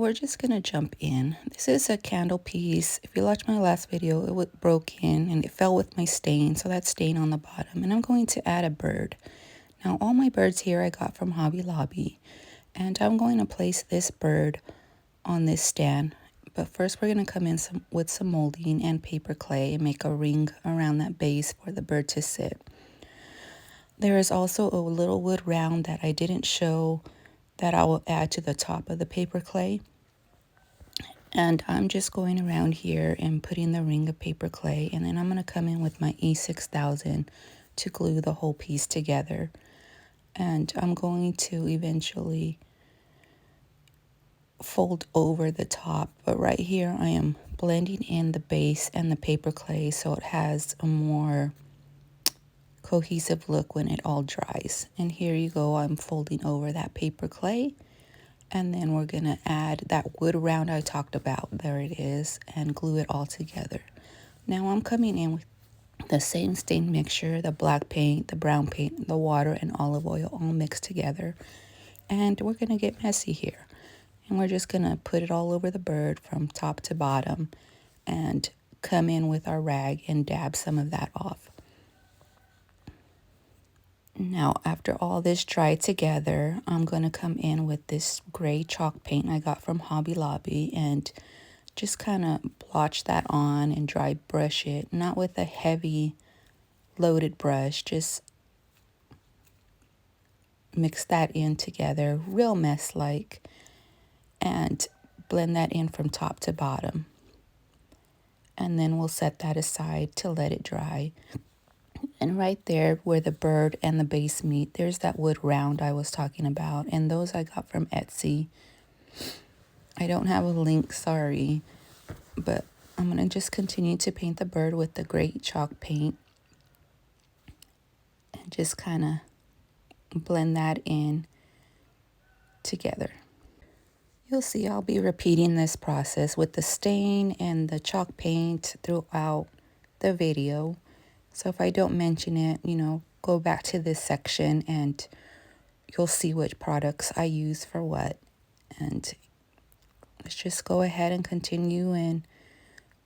we're just gonna jump in. This is a candle piece. If you watched my last video, broke in and it fell with my stain, so that's stain on the bottom. And I'm going to add a bird. Now all my birds here I got from Hobby Lobby, and I'm going to place this bird on this stand. But first we're gonna come in with some molding and paper clay and make a ring around that base for the bird to sit. There is also a little wood round that I didn't show that I will add to the top of the paper clay. And I'm just going around here and putting the ring of paper clay, and then I'm going to come in with my E6000 to glue the whole piece together. And I'm going to eventually fold over the top, but right here I am blending in the base and the paper clay so it has a more cohesive look when it all dries. And here you go, I'm folding over that paper clay, and then we're gonna add that wood round I talked about. There it is, and glue it all together. Now I'm coming in with the same stain mixture, the black paint, the brown paint, the water, and olive oil all mixed together. And we're gonna get messy here. And we're just gonna put it all over the bird from top to bottom and come in with our rag and dab some of that off. Now, after all this dried together, I'm going to come in with this gray chalk paint I got from Hobby Lobby and just kind of blotch that on and dry brush it. Not with a heavy loaded brush, just mix that in together, real mess-like, and blend that in from top to bottom. And then we'll set that aside to let it dry. And right there where the bird and the base meet, there's that wood round I was talking about. And those I got from Etsy. I don't have a link, sorry. But I'm going to just continue to paint the bird with the gray chalk paint. And just kind of blend that in together. You'll see I'll be repeating this process with the stain and the chalk paint throughout the video. So if I don't mention it, go back to this section and you'll see which products I use for what. And let's just go ahead and continue and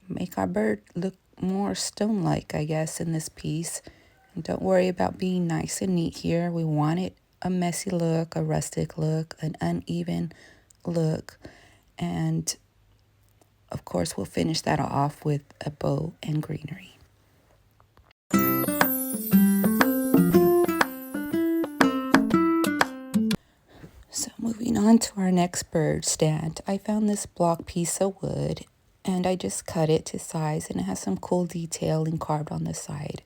make our bird look more stone-like, I guess, in this piece. And don't worry about being nice and neat here. We want it a messy look, a rustic look, an uneven look. And of course, we'll finish that off with a bow and greenery. So moving on to our next bird stand, I found this block piece of wood and I just cut it to size, and it has some cool detailing carved on the side.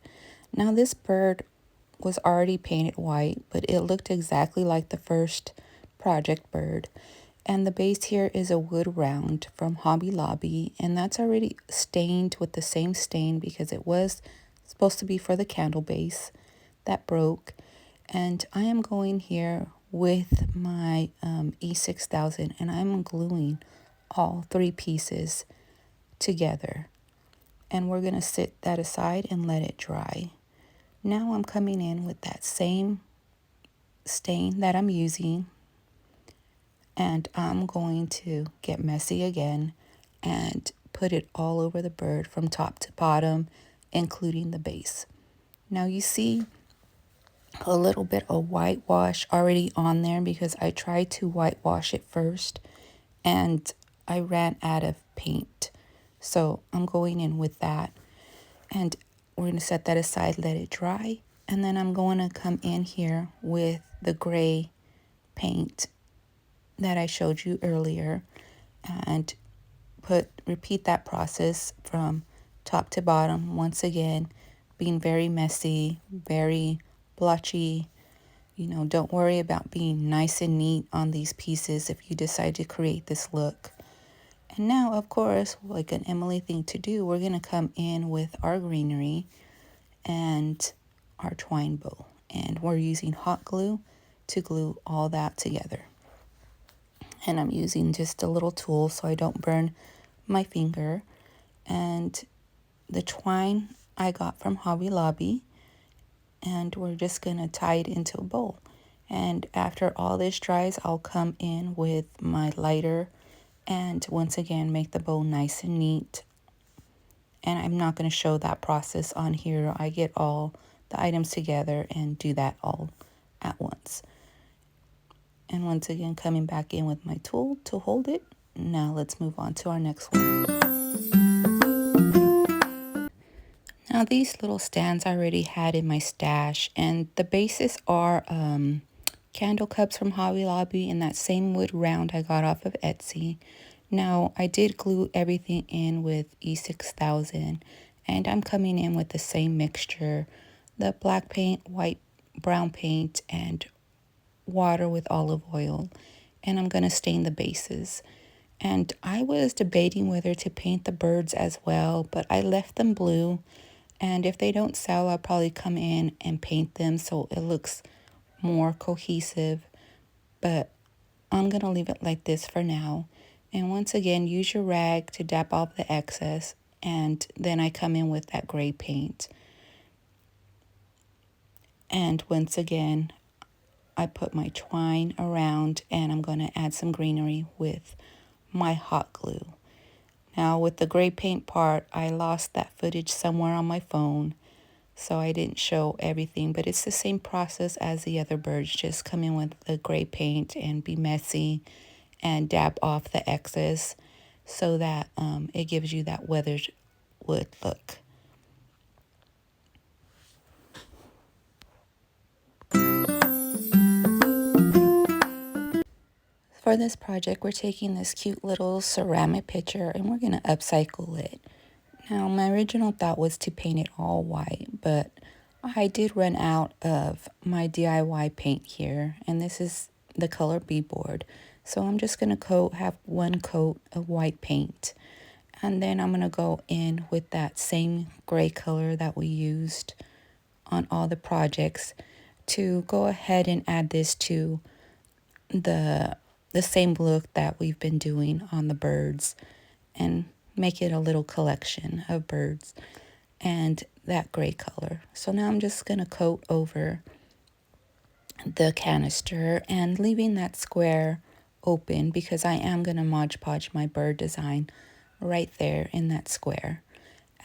Now this bird was already painted white, but it looked exactly like the first project bird. And the base here is a wood round from Hobby Lobby, and that's already stained with the same stain because it was supposed to be for the candle base that broke. And I am going here with my E6000 and I'm gluing all three pieces together. And we're going to sit that aside and let it dry. Now I'm coming in with that same stain that I'm using, and I'm going to get messy again and put it all over the bird from top to bottom, including the base. Now you see a little bit of whitewash already on there because I tried to whitewash it first and I ran out of paint. So I'm going in with that, and we're going to set that aside, let it dry, and then I'm going to come in here with the gray paint that I showed you earlier and repeat that process from top to bottom once again, being very messy, very blotchy. Don't worry about being nice and neat on these pieces if you decide to create this look. And now, of course, like an Emily thing to do, we're going to come in with our greenery and our twine bow. And we're using hot glue to glue all that together. And I'm using just a little tool so I don't burn my finger. And the twine I got from Hobby Lobby, and we're just going to tie it into a bowl. And after all this dries, I'll come in with my lighter And once again, make the bow nice and neat. And I'm not going to show that process on here. I get all the items together and do that all at once. And once again, coming back in with my tool to hold it. Now let's move on to our next one. Now these little stands I already had in my stash, and the bases are candle cups from Hobby Lobby in that same wood round I got off of Etsy. Now I did glue everything in with E6000, and I'm coming in with the same mixture, the black paint, white, brown paint, and water with olive oil, and I'm going to stain the bases. And I was debating whether to paint the birds as well, but I left them blue, and if they don't sell, I'll probably come in and paint them so it looks more cohesive, but I'm going to leave it like this for now. And once again, use your rag to dab off the excess, and then I come in with that gray paint. And once again, I put my twine around, and I'm going to add some greenery with my hot glue. Now with the gray paint part, I lost that footage somewhere on my phone, so I didn't show everything, but it's the same process as the other birds. Just come in with the gray paint and be messy and dab off the excess so that it gives you that weathered wood look. For this project, we're taking this cute little ceramic pitcher and we're going to upcycle it. Now, my original thought was to paint it all white, but I did run out of my DIY paint here, and this is the color beadboard. So I'm just going to have one coat of white paint, and then I'm going to go in with that same gray color that we used on all the projects to go ahead and add this to the same look that we've been doing on the birds and make it a little collection of birds and that gray color. So now I'm just going to coat over the canister and leaving that square open because I am going to Mod Podge my bird design right there in that square.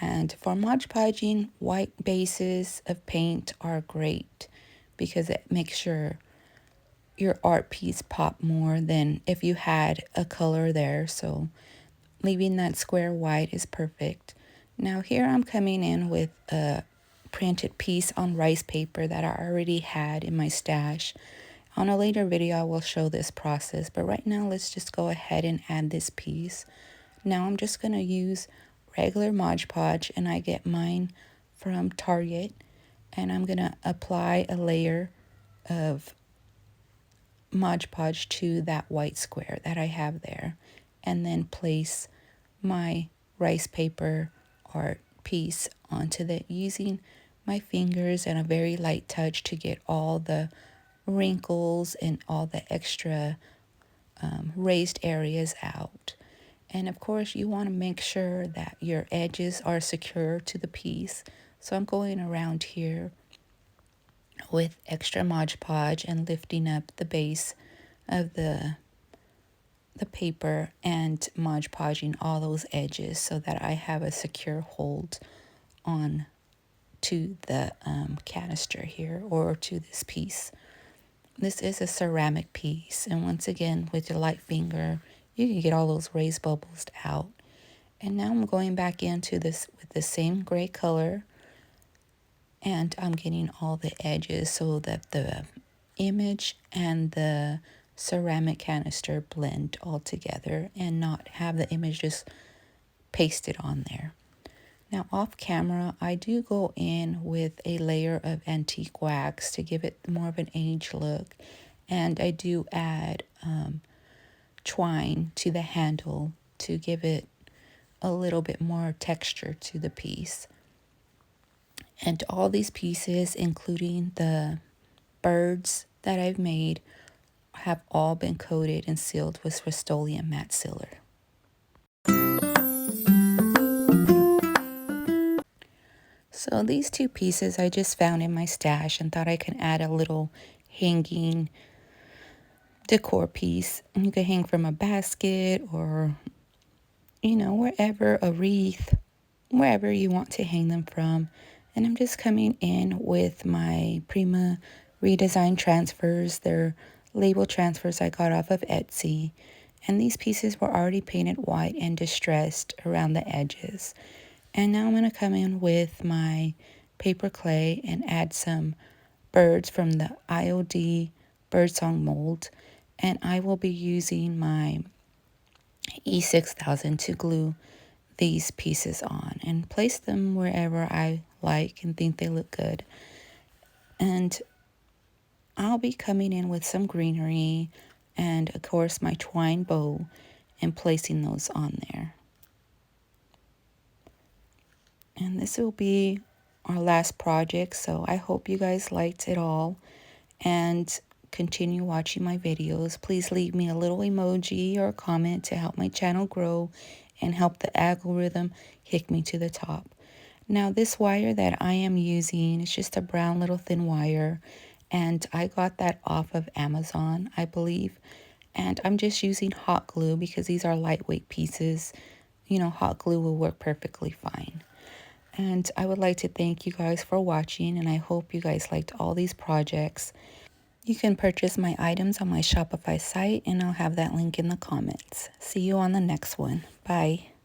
And for Mod Podging, white bases of paint are great because it makes your art piece pop more than if you had a color there. So leaving that square white is perfect. Now here I'm coming in with a printed piece on rice paper that I already had in my stash. On a later video I will show this process, but right now let's just go ahead and add this piece. Now I'm just going to use regular Mod Podge, and I get mine from Target, and I'm going to apply a layer of Mod Podge to that white square that I have there, and then place my rice paper art piece onto that using my fingers and a very light touch to get all the wrinkles and all the extra raised areas out. And of course you want to make sure that your edges are secure to the piece. So I'm going around here with extra Mod Podge and lifting up the base of the paper and Mod Podging all those edges so that I have a secure hold on to the canister here or to this piece. This is a ceramic piece, and once again with your light finger you can get all those raised bubbles out. And now I'm going back into this with the same gray color, and I'm getting all the edges so that the image and the ceramic canister blend all together and not have the image just pasted on there. Now off camera, I do go in with a layer of antique wax to give it more of an age look, and I do add twine to the handle to give it a little bit more texture to the piece. And all these pieces, including the birds that I've made, have all been coated and sealed with Rust-Oleum matte sealer. So these two pieces I just found in my stash and thought I could add a little hanging decor piece. And you can hang from a basket or, wherever, a wreath, wherever you want to hang them from. And I'm just coming in with my Prima redesign transfers. They're label transfers I got off of Etsy. And these pieces were already painted white and distressed around the edges. And now I'm going to come in with my paper clay and add some birds from the IOD birdsong mold. And I will be using my E6000 to glue these pieces on and place them wherever I like and think they look good. And I'll be coming in with some greenery and of course my twine bow and placing those on there. And this will be our last project, so I hope you guys liked it all and continue watching my videos. Please leave me a little emoji or a comment to help my channel grow and help the algorithm kick me to the top. Now this wire that I am using is just a brown little thin wire, and I got that off of Amazon, I believe. And I'm just using hot glue because these are lightweight pieces. Hot glue will work perfectly fine. And I would like to thank you guys for watching, and I hope you guys liked all these projects. You can purchase my items on my Shopify site, and I'll have that link in the comments. See you on the next one. Bye.